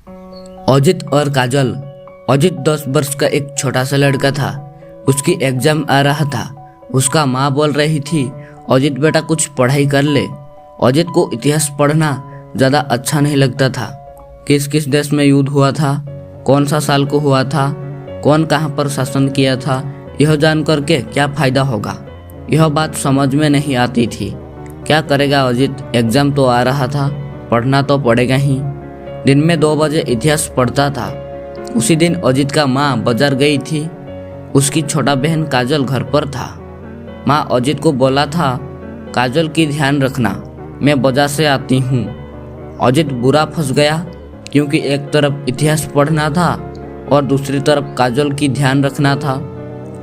अजित और काजल। अजित 10 वर्ष का एक छोटा सा लड़का था। उसकी एग्जाम आ रहा था। उसका माँ बोल रही थी, अजित बेटा कुछ पढ़ाई कर ले। अजित को इतिहास पढ़ना ज़्यादा अच्छा नहीं लगता था। किस किस देश में युद्ध हुआ था, कौन सा साल को हुआ था, कौन कहाँ पर शासन किया था, यह जान करके क्या फ़ायदा होगा, यह बात समझ में नहीं आती थी। क्या करेगा अजित, एग्जाम तो आ रहा था, पढ़ना तो पड़ेगा ही। दिन में 2 बजे इतिहास पढ़ता था। उसी दिन अजित का माँ बाजार गई थी। उसकी छोटा बहन काजल घर पर था। माँ अजित को बोला था, काजल की ध्यान रखना, मैं बाजार से आती हूँ। अजित बुरा फंस गया, क्योंकि एक तरफ इतिहास पढ़ना था और दूसरी तरफ काजल की ध्यान रखना था।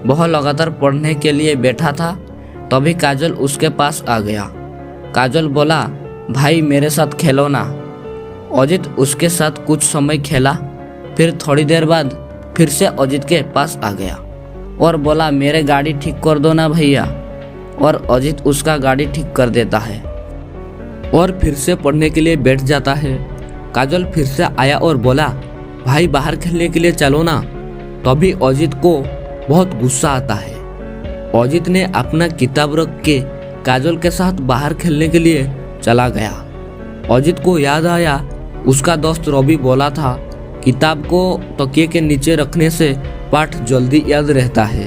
वह लगातार पढ़ने के लिए बैठा था, तभी काजल उसके पास आ गया। काजल बोला, भाई मेरे साथ खेलो ना। अजित उसके साथ कुछ समय खेला, फिर थोड़ी देर बाद फिर से अजित के पास आ गया और बोला, मेरे गाड़ी ठीक कर दो ना भैया। और अजित उसका गाड़ी ठीक कर देता है और फिर से पढ़ने के लिए बैठ जाता है। काजल फिर से आया और बोला, भाई बाहर खेलने के लिए चलो ना। तभी अजित को बहुत गुस्सा आता है। अजित ने अपना किताब रख के काजल के साथ बाहर खेलने के लिए चला गया। अजित को याद आया, उसका दोस्त रवि बोला था, किताब को तकिए के नीचे रखने से पाठ जल्दी याद रहता है।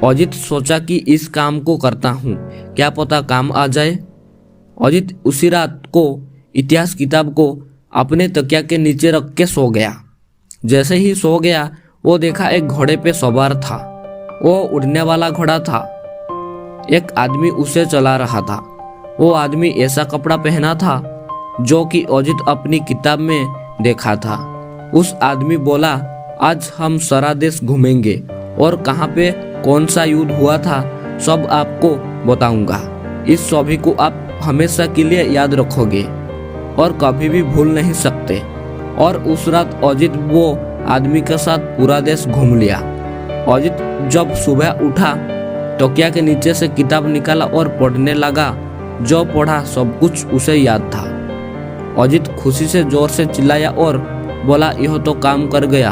अजित सोचा कि इस काम को करता हूँ, क्या पता काम आ जाए। अजित उसी रात को इतिहास किताब को अपने तकिया के नीचे रख के सो गया। जैसे ही सो गया, वो देखा एक घोड़े पे सवार था। वो उड़ने वाला घोड़ा था। एक आदमी उसे चला रहा था। वो आदमी ऐसा कपड़ा पहना था जो कि अजित अपनी किताब में देखा था। उस आदमी बोला, आज हम सारा देश घूमेंगे और कहाँ पे कौन सा युद्ध हुआ था सब आपको बताऊंगा। इस सभी को आप हमेशा के लिए याद रखोगे और कभी भी भूल नहीं सकते। और उस रात अजित वो आदमी के साथ पूरा देश घूम लिया। अजित जब सुबह उठा, तकिया के नीचे से किताब निकाला और पढ़ने लगा। जो पढ़ा सब कुछ उसे याद था। अजित खुशी से जोर से चिल्लाया और बोला, यह तो काम कर गया।